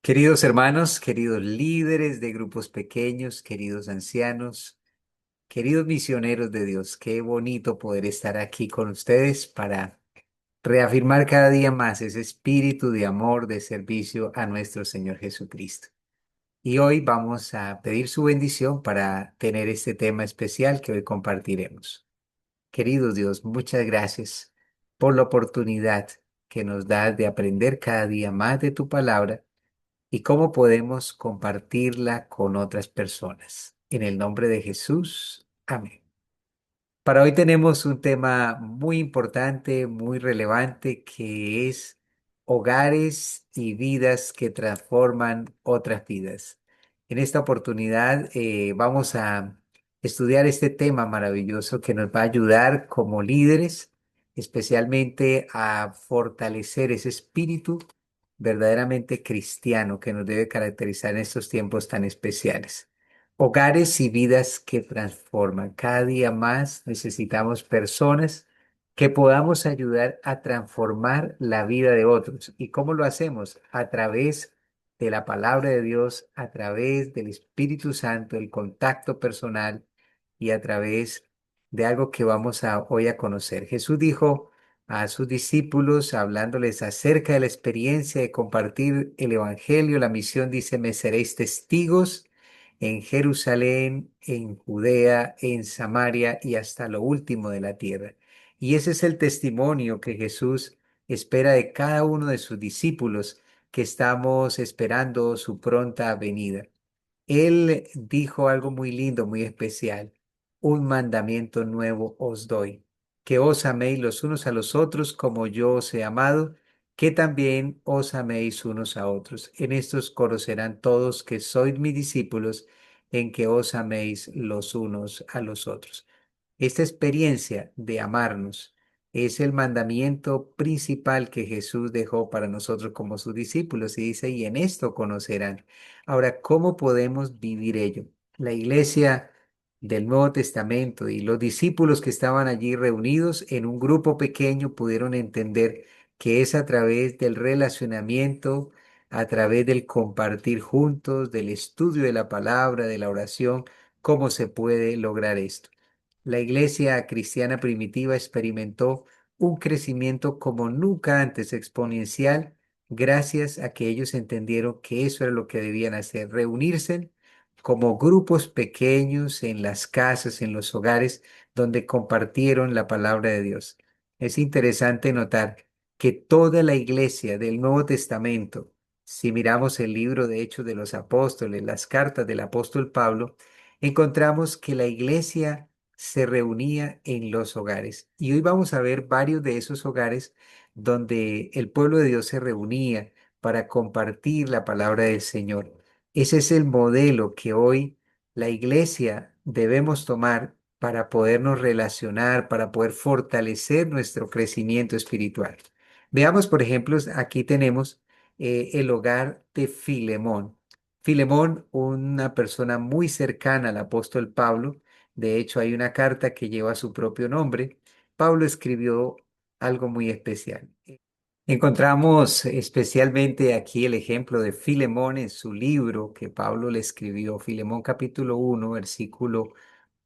Queridos hermanos, queridos líderes de grupos pequeños, queridos ancianos, queridos misioneros de Dios, qué bonito poder estar aquí con ustedes para reafirmar cada día más ese espíritu de amor, de servicio a nuestro Señor Jesucristo. Y hoy vamos a pedir su bendición para tener este tema especial que hoy compartiremos. Querido Dios, muchas gracias por la oportunidad que nos das de aprender cada día más de tu palabra y cómo podemos compartirla con otras personas. En el nombre de Jesús, amén. Para hoy tenemos un tema muy importante, muy relevante, que es hogares y vidas que transforman otras vidas. En esta oportunidad vamos a estudiar este tema maravilloso que nos va a ayudar como líderes, especialmente a fortalecer ese espíritu verdaderamente cristiano que nos debe caracterizar en estos tiempos tan especiales. Hogares y vidas que transforman. Cada día más necesitamos personas que podamos ayudar a transformar la vida de otros. ¿Y cómo lo hacemos? A través de la palabra de Dios, a través del Espíritu Santo, el contacto personal y a través de algo que vamos a hoy a conocer. Jesús dijo a sus discípulos, hablándoles acerca de la experiencia de compartir el Evangelio, la misión dice, me seréis testigos en Jerusalén, en Judea, en Samaria y hasta lo último de la tierra. Y ese es el testimonio que Jesús espera de cada uno de sus discípulos, que estamos esperando su pronta venida. Él dijo algo muy lindo, muy especial. Un mandamiento nuevo os doy, que os améis los unos a los otros como yo os he amado, que también os améis unos a otros. En estos conocerán todos que sois mis discípulos, en que os améis los unos a los otros. Esta experiencia de amarnos es el mandamiento principal que Jesús dejó para nosotros como sus discípulos y dice, y en esto conocerán. Ahora, ¿cómo podemos vivir ello? La iglesia del Nuevo Testamento y los discípulos que estaban allí reunidos en un grupo pequeño pudieron entender que es a través del relacionamiento, a través del compartir juntos, del estudio de la palabra, de la oración, cómo se puede lograr esto. La iglesia cristiana primitiva experimentó un crecimiento como nunca antes exponencial gracias a que ellos entendieron que eso era lo que debían hacer, reunirse como grupos pequeños en las casas, en los hogares, donde compartieron la palabra de Dios. Es interesante notar que toda la iglesia del Nuevo Testamento, si miramos el libro de Hechos de los Apóstoles, las cartas del apóstol Pablo, encontramos que la iglesia se reunía en los hogares. Y hoy vamos a ver varios de esos hogares donde el pueblo de Dios se reunía para compartir la palabra del Señor. Ese es el modelo que hoy la iglesia debemos tomar para podernos relacionar, para poder fortalecer nuestro crecimiento espiritual. Veamos, por ejemplo, aquí tenemos el hogar de Filemón. Filemón, una persona muy cercana al apóstol Pablo, de hecho hay una carta que lleva su propio nombre. Pablo escribió algo muy especial. Encontramos especialmente aquí el ejemplo de Filemón en su libro que Pablo le escribió, Filemón capítulo 1, versículo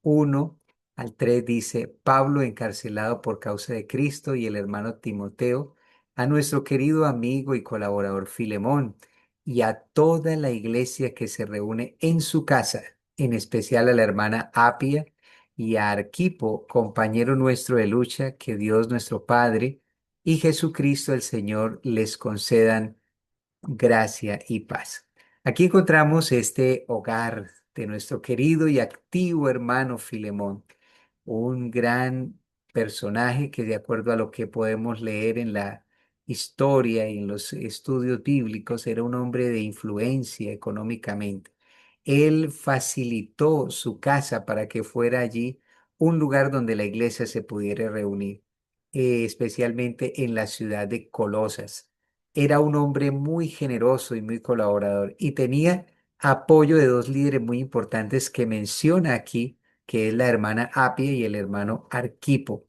1 al 3 dice, Pablo encarcelado por causa de Cristo y el hermano Timoteo, a nuestro querido amigo y colaborador Filemón y a toda la iglesia que se reúne en su casa, en especial a la hermana Apia y a Arquipo, compañero nuestro de lucha, que Dios nuestro Padre y Jesucristo el Señor les concedan gracia y paz. Aquí encontramos este hogar de nuestro querido y activo hermano Filemón, un gran personaje que de acuerdo a lo que podemos leer en la historia y en los estudios bíblicos era un hombre de influencia económicamente. Él facilitó su casa para que fuera allí un lugar donde la iglesia se pudiera reunir, especialmente en la ciudad de Colosas. Era un hombre muy generoso y muy colaborador y tenía apoyo de dos líderes muy importantes que menciona aquí, que es la hermana Apia y el hermano Arquipo.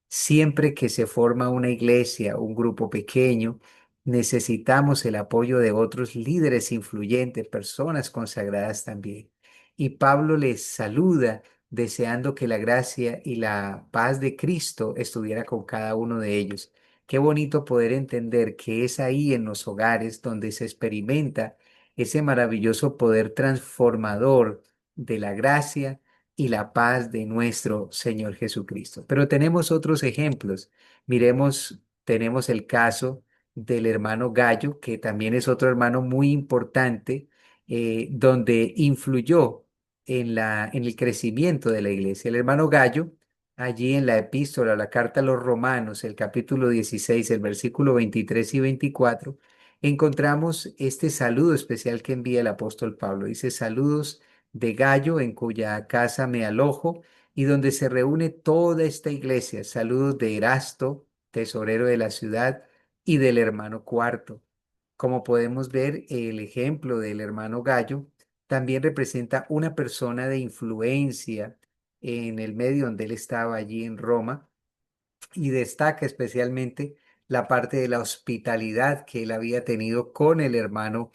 Siempre que se forma una iglesia, un grupo pequeño, necesitamos el apoyo de otros líderes influyentes, personas consagradas también. Y Pablo les saluda deseando que la gracia y la paz de Cristo estuviera con cada uno de ellos. Qué bonito poder entender que es ahí en los hogares donde se experimenta ese maravilloso poder transformador de la gracia y la paz de nuestro Señor Jesucristo. Pero tenemos otros ejemplos. Miremos, tenemos el caso del hermano Gallo, que también es otro hermano muy importante, donde influyó en el crecimiento de la iglesia. El hermano Gallo, allí en la epístola, la carta a los Romanos, el capítulo 16, el versículo 23 y 24, encontramos este saludo especial que envía el apóstol Pablo. Dice, saludos de Gallo, en cuya casa me alojo, y donde se reúne toda esta iglesia. Saludos de Erasto, tesorero de la ciudad, y del hermano Cuarto. Como podemos ver, el ejemplo del hermano Gallo también representa una persona de influencia en el medio donde él estaba allí en Roma, y destaca especialmente la parte de la hospitalidad que él había tenido con el hermano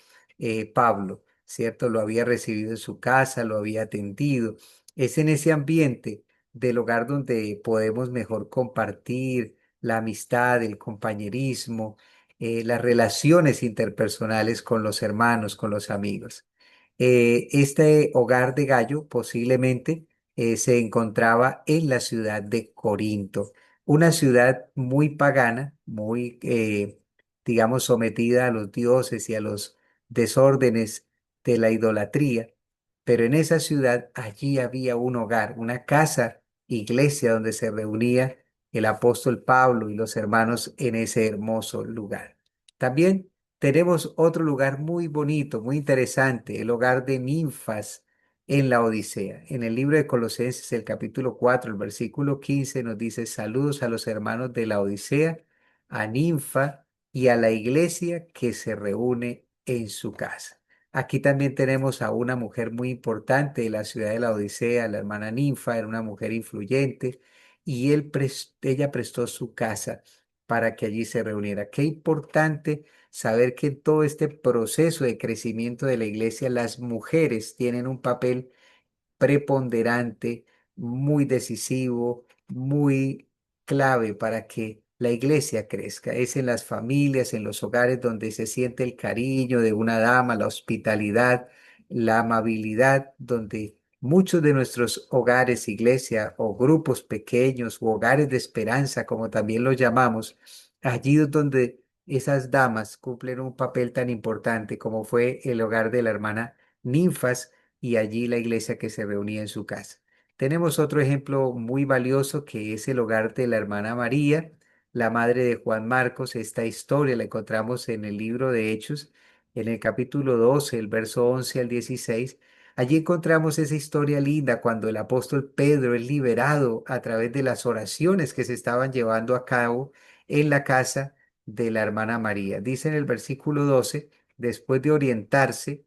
Pablo, ¿cierto? Lo había recibido en su casa, lo había atendido. Es en ese ambiente del hogar donde podemos mejor compartir la amistad, el compañerismo, las relaciones interpersonales con los hermanos, con los amigos. Este hogar de Gallo posiblemente se encontraba en la ciudad de Corinto, una ciudad muy pagana, muy, digamos, sometida a los dioses y a los desórdenes de la idolatría. Pero en esa ciudad, allí había un hogar, una casa, iglesia donde se reunía el apóstol Pablo y los hermanos en ese hermoso lugar. También tenemos otro lugar muy bonito, muy interesante, el hogar de ninfas en la Odisea. En el libro de Colosenses, el capítulo 4, el versículo 15 nos dice, saludos a los hermanos de la Odisea, a Ninfa y a la iglesia que se reúne en su casa. Aquí también tenemos a una mujer muy importante de la ciudad de la Odisea, la hermana Ninfa, era una mujer influyente, y ella prestó su casa para que allí se reuniera. Qué importante saber que en todo este proceso de crecimiento de la iglesia, las mujeres tienen un papel preponderante, muy decisivo, muy clave para que la iglesia crezca. Es en las familias, en los hogares donde se siente el cariño de una dama, la hospitalidad, la amabilidad, donde muchos de nuestros hogares, iglesia o grupos pequeños o hogares de esperanza, como también los llamamos, allí es donde esas damas cumplen un papel tan importante como fue el hogar de la hermana Ninfas, y allí la iglesia que se reunía en su casa. Tenemos otro ejemplo muy valioso que es el hogar de la hermana María, la madre de Juan Marcos. Esta historia la encontramos en el libro de Hechos, en el capítulo 12, el verso 11 al 16. Allí encontramos esa historia linda cuando el apóstol Pedro es liberado a través de las oraciones que se estaban llevando a cabo en la casa de la hermana María. Dice en el versículo 12, después de orientarse,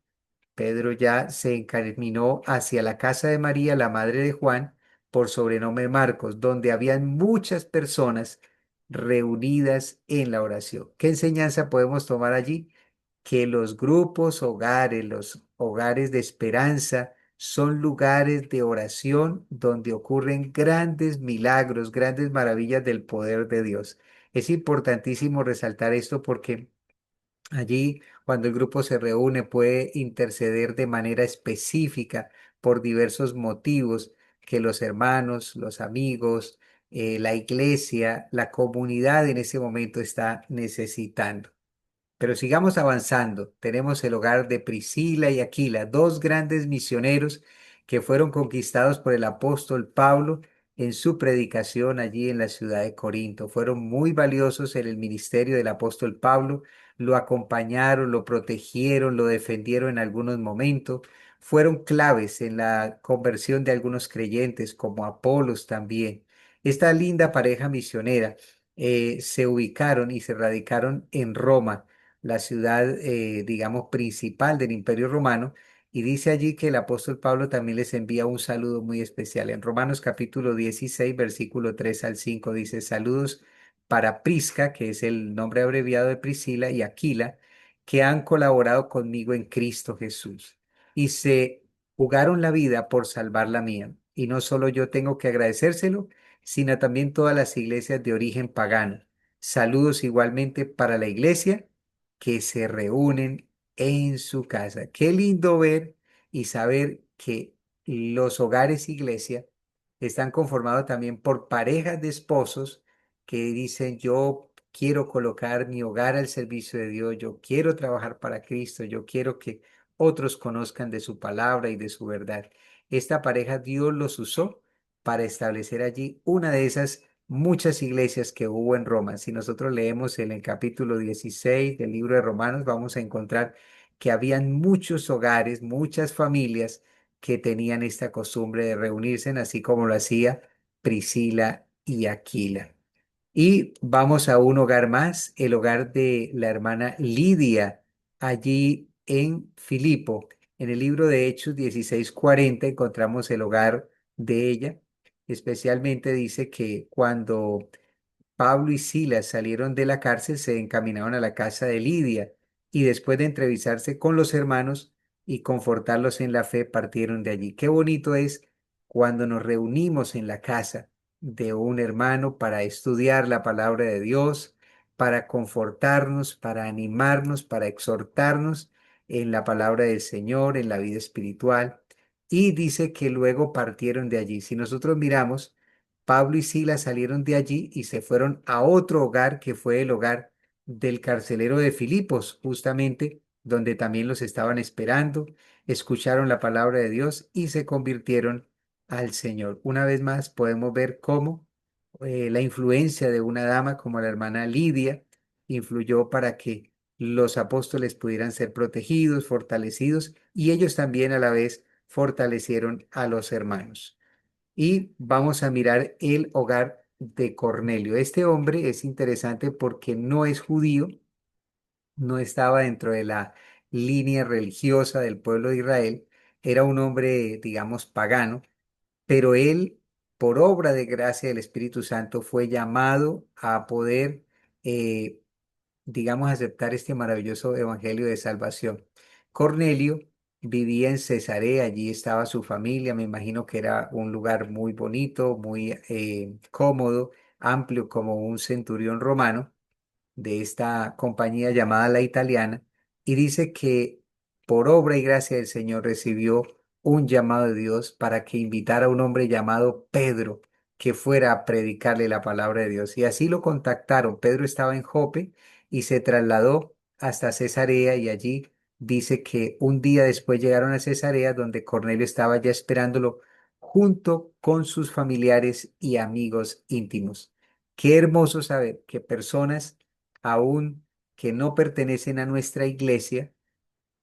Pedro ya se encaminó hacia la casa de María, la madre de Juan, por sobrenombre Marcos, donde habían muchas personas reunidas en la oración. ¿Qué enseñanza podemos tomar allí? Que los grupos hogares, los hogares de esperanza, son lugares de oración donde ocurren grandes milagros, grandes maravillas del poder de Dios. Es importantísimo resaltar esto porque allí, cuando el grupo se reúne, puede interceder de manera específica por diversos motivos que los hermanos, los amigos, la iglesia, la comunidad en ese momento está necesitando. Pero sigamos avanzando. Tenemos el hogar de Priscila y Aquila, dos grandes misioneros que fueron conquistados por el apóstol Pablo en su predicación allí en la ciudad de Corinto. Fueron muy valiosos en el ministerio del apóstol Pablo, lo acompañaron, lo protegieron, lo defendieron en algunos momentos. Fueron claves en la conversión de algunos creyentes, como Apolos también. Esta linda pareja misionera se ubicaron y se radicaron en Roma, la ciudad, digamos, principal del Imperio Romano, y dice allí que el apóstol Pablo también les envía un saludo muy especial. En Romanos capítulo 16, versículo 3 al 5 dice, saludos para Prisca, que es el nombre abreviado de Priscila, y Aquila, que han colaborado conmigo en Cristo Jesús y se jugaron la vida por salvar la mía. Y no solo yo tengo que agradecérselo, sino también todas las iglesias de origen pagano. Saludos igualmente para la iglesia que se reúnen en su casa. Qué lindo ver y saber que los hogares iglesia están conformados también por parejas de esposos que dicen, yo quiero colocar mi hogar al servicio de Dios, yo quiero trabajar para Cristo, yo quiero que otros conozcan de su palabra y de su verdad. Esta pareja Dios los usó para establecer allí una de esas muchas iglesias que hubo en Roma. Si nosotros leemos en el capítulo 16 del libro de Romanos, vamos a encontrar que habían muchos hogares, muchas familias que tenían esta costumbre de reunirse, así como lo hacía Priscila y Aquila. Y vamos a un hogar más, el hogar de la hermana Lidia, allí en Filipo. En el libro de Hechos 16:40 encontramos el hogar de ella. Especialmente dice que cuando Pablo y Silas salieron de la cárcel, se encaminaron a la casa de Lidia y después de entrevistarse con los hermanos y confortarlos en la fe, partieron de allí. Qué bonito es cuando nos reunimos en la casa de un hermano para estudiar la palabra de Dios, para confortarnos, para animarnos, para exhortarnos en la palabra del Señor, en la vida espiritual. Y dice que luego partieron de allí. Si nosotros miramos, Pablo y Silas salieron de allí y se fueron a otro hogar que fue el hogar del carcelero de Filipos, justamente donde también los estaban esperando, escucharon la palabra de Dios y se convirtieron al Señor. Una vez más podemos ver cómo la influencia de una dama como la hermana Lidia influyó para que los apóstoles pudieran ser protegidos, fortalecidos y ellos también a la vez fortalecieron a los hermanos. Y vamos a mirar el hogar de Cornelio. Este hombre es interesante porque no es judío, no estaba dentro de la línea religiosa del pueblo de Israel, era un hombre, digamos, pagano, pero él, por obra de gracia del Espíritu Santo, fue llamado a poder eh, digamos, aceptar este maravilloso evangelio de salvación. Cornelio vivía en Cesarea, allí estaba su familia, me imagino que era un lugar muy bonito, muy cómodo, amplio como un centurión romano de esta compañía llamada La Italiana, y dice que por obra y gracia del Señor recibió un llamado de Dios para que invitara a un hombre llamado Pedro que fuera a predicarle la palabra de Dios. Y así lo contactaron. Pedro estaba en Jope y se trasladó hasta Cesarea y allí dice que un día después llegaron a Cesarea donde Cornelio estaba ya esperándolo junto con sus familiares y amigos íntimos. Qué hermoso saber que personas aún que no pertenecen a nuestra iglesia,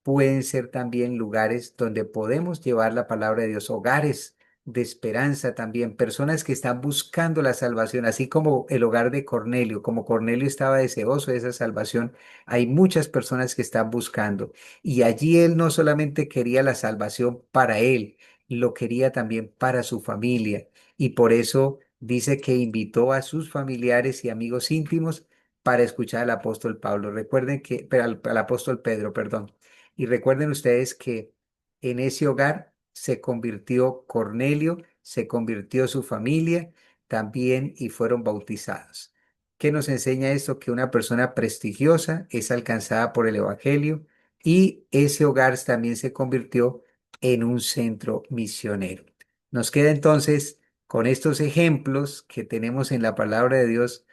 pueden ser también lugares donde podemos llevar la palabra de Dios, hogares de esperanza también, personas que están buscando la salvación, así como el hogar de Cornelio, como Cornelio estaba deseoso de esa salvación, hay muchas personas que están buscando. Y allí él no solamente quería la salvación para él, lo quería también para su familia. Y por eso dice que invitó a sus familiares y amigos íntimos para escuchar al apóstol Pablo. Recuerden que, pero al apóstol Pedro, perdón. Y recuerden ustedes que en ese hogar se convirtió Cornelio, se convirtió su familia también y fueron bautizados. ¿Qué nos enseña esto? Que una persona prestigiosa es alcanzada por el Evangelio y ese hogar también se convirtió en un centro misionero. Nos queda entonces, con estos ejemplos que tenemos en la palabra de Dios,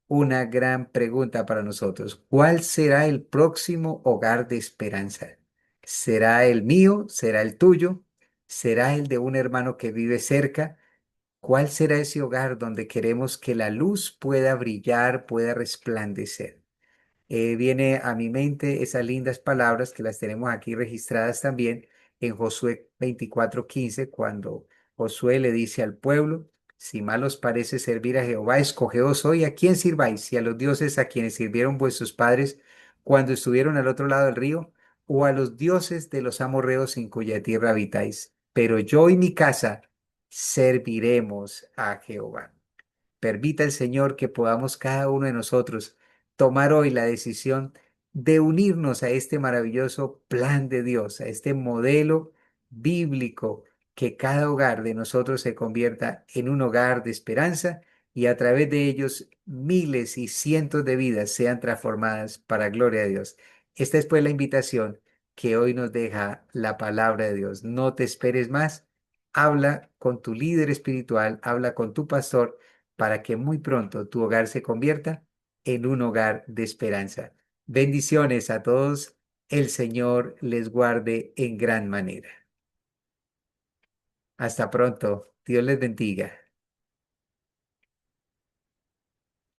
una gran pregunta para nosotros. ¿Cuál será el próximo hogar de esperanza? ¿Será el mío? ¿Será el tuyo? ¿Será el de un hermano que vive cerca? ¿Cuál será ese hogar donde queremos que la luz pueda brillar, pueda resplandecer? Viene a mi mente esas lindas palabras que las tenemos aquí registradas también en Josué 24:15, cuando Josué le dice al pueblo, si mal os parece servir a Jehová, escogeos hoy a quién sirváis, si a los dioses a quienes sirvieron vuestros padres cuando estuvieron al otro lado del río, o a los dioses de los amorreos en cuya tierra habitáis. Pero yo y mi casa serviremos a Jehová. permita el Señor que podamos cada uno de nosotros tomar hoy la decisión de unirnos a este maravilloso plan de Dios, a este modelo bíblico, que cada hogar de nosotros se convierta en un hogar de esperanza y a través de ellos miles y cientos de vidas sean transformadas para gloria de Dios. Esta es pues la invitación que hoy nos deja la palabra de Dios. No te esperes más. Habla con tu líder espiritual, habla con tu pastor para que muy pronto tu hogar se convierta en un hogar de esperanza. Bendiciones a todos. El Señor les guarde en gran manera. Hasta pronto. Dios les bendiga.